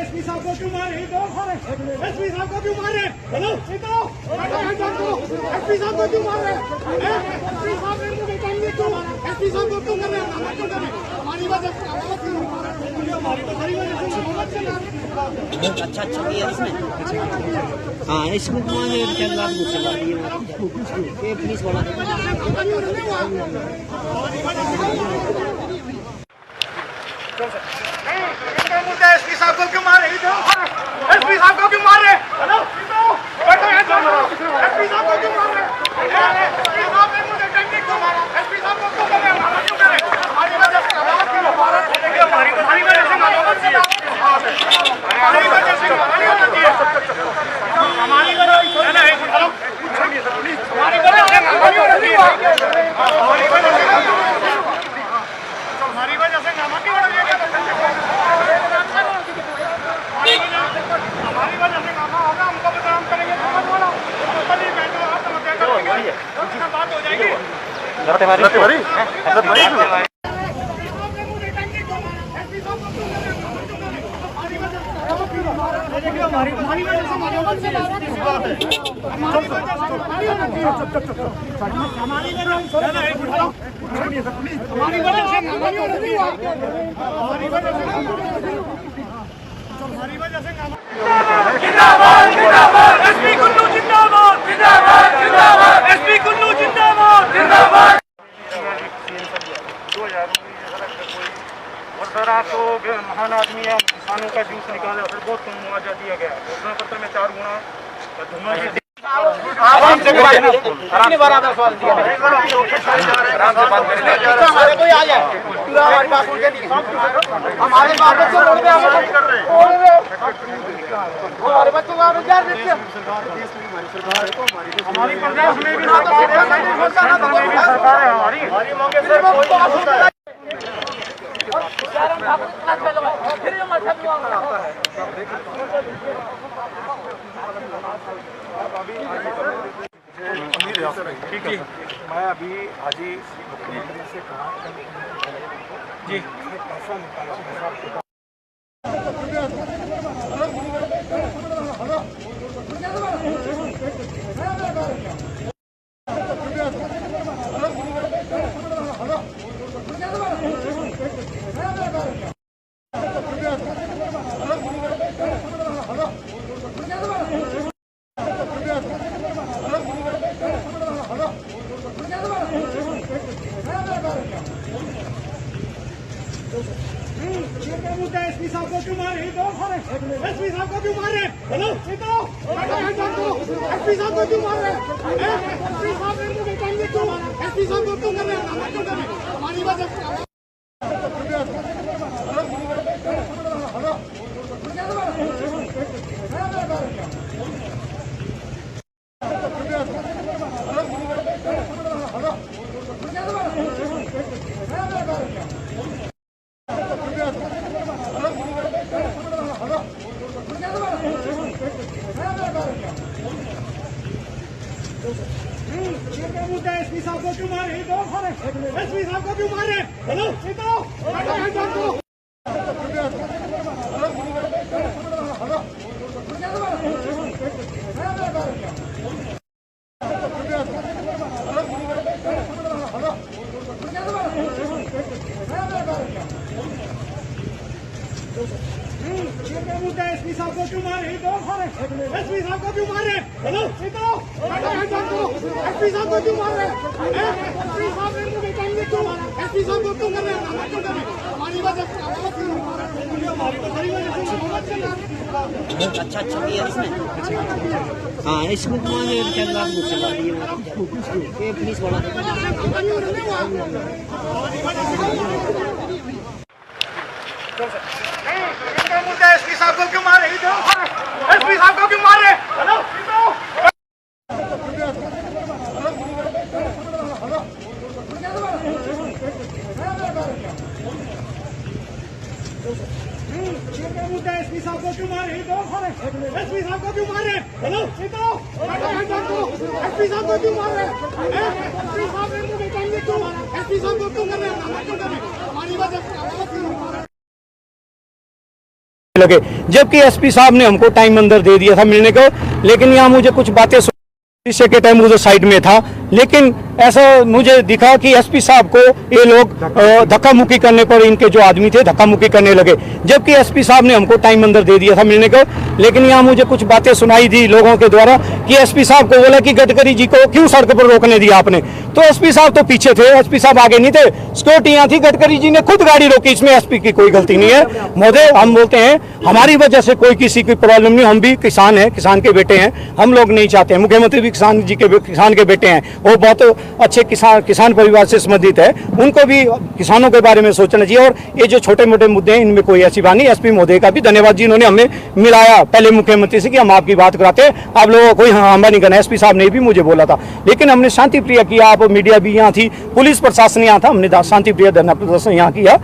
SP साहब को क्यों मारे? एसपी साहब को क्यों मारे? हेलो एसपी साहब को क्यों मार रहे? एसपी साहब ने मुझे कहने क्यों मारा? एसपी साहब को क्यों कर रहे हैं? क्यों कर रहे हैं? हमारी वजह से हमारी तो सारी वजह से अच्छा किया इसमें। हाँ इसमें तुम्हारे कैमराज को चला दिए ये पुलिस वाला एसपी साहब को क्यों मारे? एसपी साहब को क्यों मारे? हेलो एसपी साहब को क्यों मार रहे? एसपी साहब ने मुझे कहने क्यों मारा? एसपी साहब को क्यों कर रहे हैं? क्यों कर रहे हैं? हमारी वजह से हमारी वजह से हमारी वजह से हमारी वजह से हमारी वजह से हमको बदनाम करेंगे बात हो जाएगी। हमारी वजह से हमारी वजह से जिंदाबाद जिंदाबाद एसपी कुल्लू जिंदाबाद जिंदाबाद जिंदाबाद एसपी कुल्लू जिंदाबाद जिंदाबाद। 2000 और तो महान आदमी है, किसानों का जूस निकाले फिर बहुत कम मुआवजा दिया गया। घोषणा पत्र में 4 गुना धुआं अपनी बार आपने सवाल दिया हमारे कोई आ जाए पूरा हमारे पास हमारे बच्चे रोड पे कर रहे हैं हमारे बच्चों को रोजगार देते हैं। हमारी प्रदेश में भी सरकार है हमारी मांगे से ठीक है। मैं अभी हाजी मुख्यमंत्री से कहा जी पैसा निकालो एसपी साहब को क्यों मारे? एसपी साहब को क्यों मार रहे? हेलो एसपी साहब को क्यों मार रहे? एसपी साहब ने मुझे कहने क्यों मारा? एसपी साहब को क्यों कर रहे हैं? क्यों कर रहे हैं? हमारी वजह से एसपी साहब को क्यों मारे? एसपी साहब को क्यों मारे? हेलो एसपी साहब को क्यों मारे? एसपी साहब को क्यों मार रहे? हेलो एसपी साहब को क्यों मार रहे? एसपी साहब ने मुझे कहने क्यों मारा? एसपी साहब को क्यों कर रहे हैं? क्यों कर रहे हैं? हमारी वजह से हमारी तो सारी वजह से अच्छा किया इसमें। हाँ इसमें तुम्हारे कैमराज को चला दिए ये पुलिस वाला एसपी साहब को क्यों मारे? एसपी साहब को क्यों मार रहे? हेलो एसपी साहब को क्यों मारे? एसपी साहब को क्यों मार रहे? हेलो एसपी साहब को क्यों मार रहे हैं? एसपी साहब मेरे को बताएंगे क्यों? एसपी साहब को क्यों कर रहे हैं? क्यों कर रहे हैं? हमारी वजह लगे, जबकि एसपी साहब ने हमको टाइम अंदर दे दिया था मिलने को, लेकिन यहाँ मुझे कुछ बातें पीछे के टाइम उधर साइड में था, लेकिन ऐसा मुझे दिखा कि एसपी साहब को ये लोग धक्का मुक्की करने पर, इनके जो आदमी थे धक्का मुक्की करने लगे, जबकि एसपी साहब ने हमको टाइम अंदर दे दिया था मिलने को, लेकिन यहाँ मुझे कुछ बातें सुनाई दी लोगों के द्वारा कि एसपी साहब को बोला कि गडकरी जी को क्यों सड़क पर रोकने दिया आपने। तो एसपी साहब तो पीछे थे, एसपी साहब आगे नहीं थे, सिक्योरिटी यहाँ थी, गडकरी जी ने खुद गाड़ी रोकी, इसमें एसपी की कोई गलती नहीं है। महोदय, हम बोलते हैं हमारी वजह से कोई किसी की प्रॉब्लम नहीं, हम भी किसान हैं, किसान के बेटे हैं, हम लोग नहीं चाहते हैं, मुख्यमंत्री भी किसान के बेटे हैं, वो बहुत अच्छे किसान परिवार से संबंधित है, उनको भी किसानों के बारे में सोचना चाहिए। और ये जो छोटे मोटे मुद्दे हैं इनमें कोई ऐसी बात नहीं। एसपी महोदय का भी धन्यवाद जी, इन्होंने हमें मिलाया पहले मुख्यमंत्री से कि हम आपकी बात कराते हैं, आप लोगों को कोई हंगामा नहीं करना। एसपी साहब ने भी मुझे बोला था, लेकिन हमने शांति प्रिय किया, आप मीडिया भी यहाँ थी, पुलिस प्रशासन यहाँ था, हमने शांति प्रिय धरना प्रदर्शन यहाँ किया।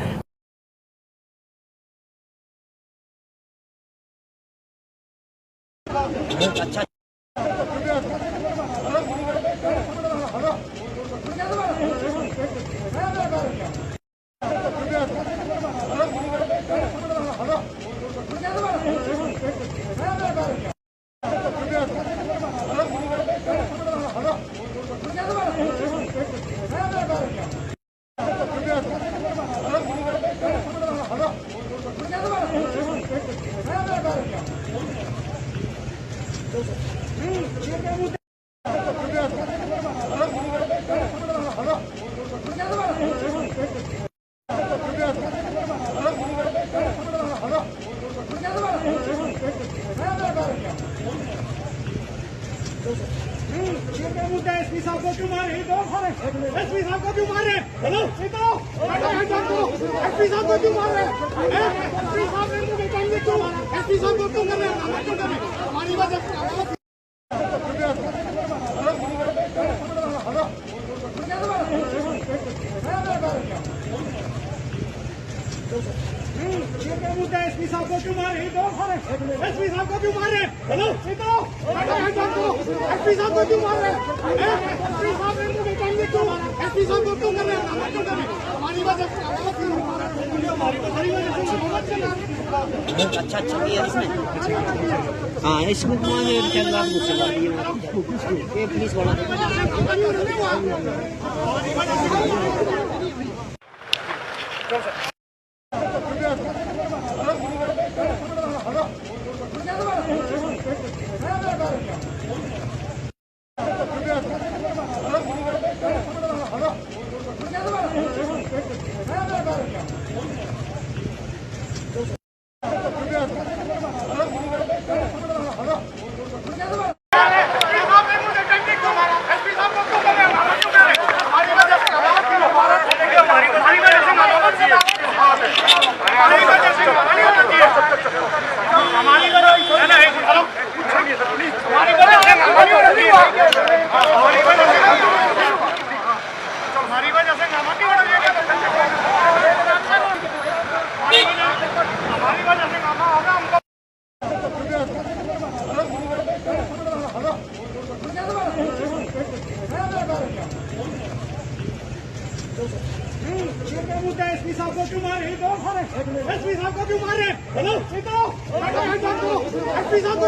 अच्छा एसपी साहब को क्यों मारे? एसपी साहब को क्यों मार रहे हैं? हेलो, एसपी साहब को क्यों मार रहे हैं? एसपी साहब मेरे को बताएंगे क्यों? एसपी साहब को क्यों कर रहे हैं? क्यों कर रहे हैं? हमारी वजह एसपी साहब को क्यों मारे? एसपी साहब को क्यों मार रहे हैं? हेलो, एसपी साहब को क्यों मार रहे हैं? एसपी साहब मेरे को बताएंगे क्यों? एसपी साहब को क्यों कर रहे हैं? क्यों कर रहे हैं? हमारी वजह अच्छा किया इसमें। हाँ, इसमें पुलिस वाला एसपी साहब को क्यों मार रहे हैं? एसपी साहब को क्यों मार रहे हैं? हेलो, एसपी साहब को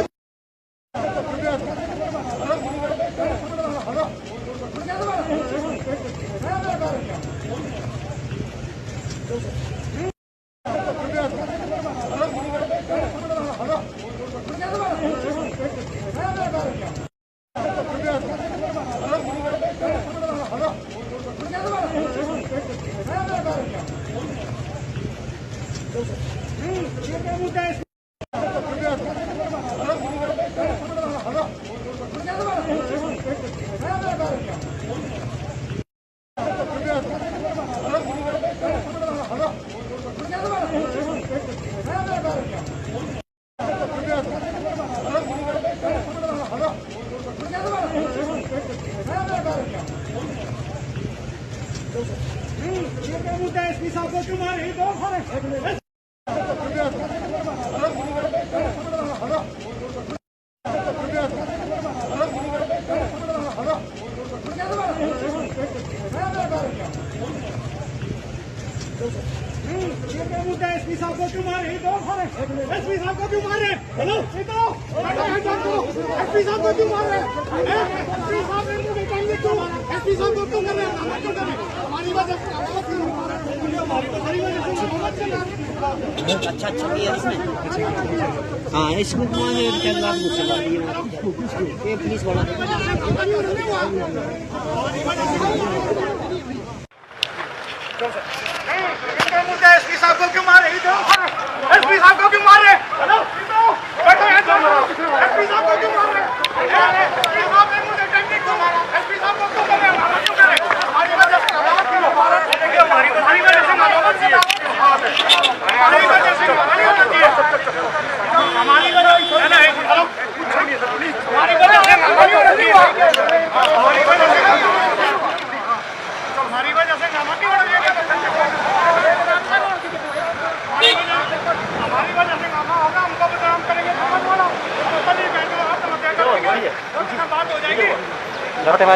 एसपी साहब को क्यों मार रहे हैं? एसपी साहब को क्यों मारे? एसपी साहब को क्यों मारे? हेलो एसपी साहब को क्यों मारे? एसपी साहब ने मुझे कहने क्यों? एसपी साहब को क्यों कर रहे हैं? क्यों कर रहे हैं? हमारी वजह से हमारी तो सही वजह से अच्छा किया इसने। हाँ इसको ये पुलिस वाला एसपी साहब को क्यों मारे? एसपी साहब को क्यों मारे? हेलो एसपी साहब को क्यों मारे? एसपी साहब ने मुझे कहने क्यों मारा? एसपी साहब को क्यों कर रहे हैं? क्यों कर रहे हैं? हमारी वजह से हमारी वजह से हमारी वजह से हमारी वजह हमको बदनाम करेंगे बात हो जाएगी। हमारी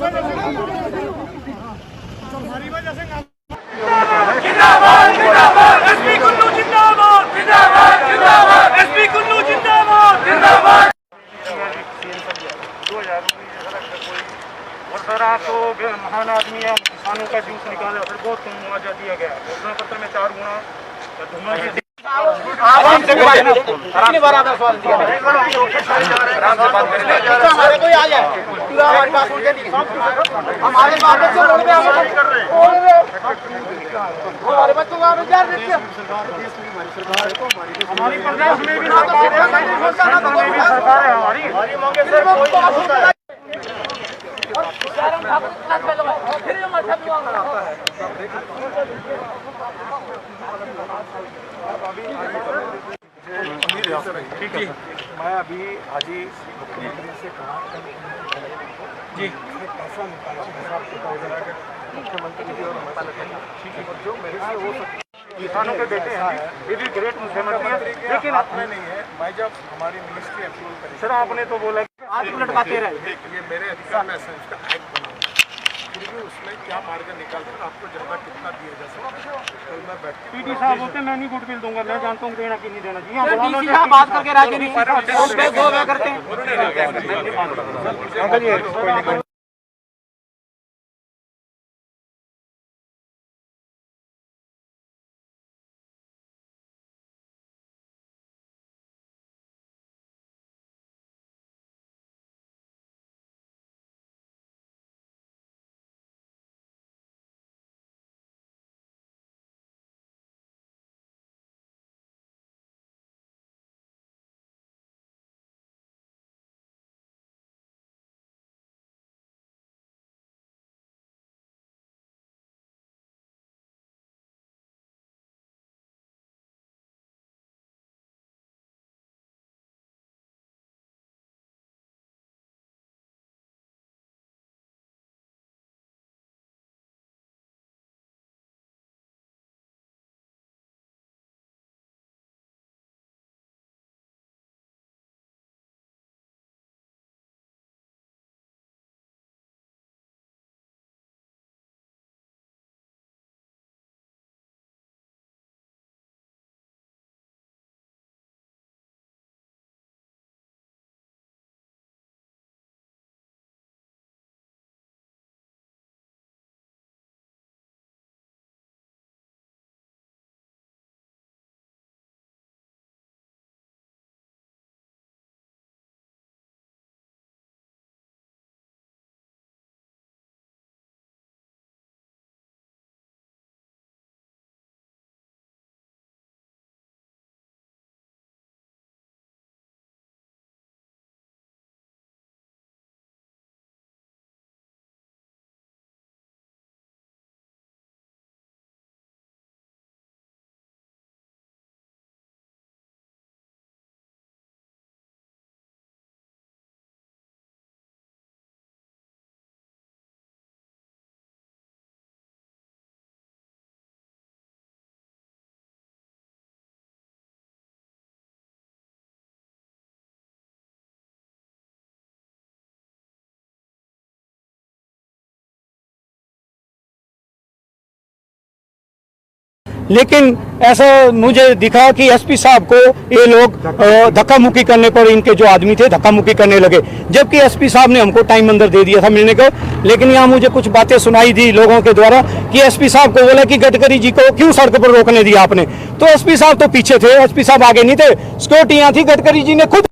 वजह से हमारी वजह से जिंदाबाद जिंदाबाद एसपी कुल्लू जिंदाबाद जिंदाबाद जिंदाबाद एसपी कुल्लू जिंदाबाद जिंदाबाद। 2019 और सर आप तो महान आदमी है, किसानों का जूस निकाला, फिर बहुत मुआवजा दिया गया घोषणा पत्र में 4 गुना धुआं की कितनी बार आपने सवाल दिया? हमारे कोई आ जाए हमारे पास से रोड पे हमारे बच्चों का विचार देखिए। हमारी प्रदेश में भी सरकार है हमारी मौके से ठीक है। मैं अभी हाजी मुख्यमंत्री से कहा जी पैसा निकाला मुख्यमंत्री जी और ठीक है जो मेरे से हो सकता किसानों के बेटे हैं, ये भी ग्रेट मुख्यमंत्री है, लेकिन आपने नहीं है। मैं जब हमारी मिनिस्ट्री अप्रूवल करी सर आपने तो बोला आज लटकाते रहे। ये मेरे अधिकार में इसका एक्ट बनाऊँ फिर भी उसमें क्या मार्ग निकाल कर आपको जगह कितना दिया जा सकता है। तो मैं पीटी साहब होते मैं नहीं गुडविल दूंगा, मैं जानता हूँ देना कि नहीं देना जी। हाँ बात करके राजनीति लेकिन ऐसा मुझे दिखा कि एसपी साहब को ये लोग धक्का मुक्की करने पर, इनके जो आदमी थे धक्का मुक्की करने लगे, जबकि एसपी साहब ने हमको टाइम अंदर दे दिया था मिलने को। लेकिन यहाँ मुझे कुछ बातें सुनाई दी लोगों के द्वारा कि एसपी साहब को बोला कि गडकरी जी को क्यों सड़क पर रोकने दिया आपने। तो एसपी साहब तो पीछे थे, एसपी साहब आगे नहीं थे, सिक्योरिटी यहाँ थी, गडकरी जी ने खुद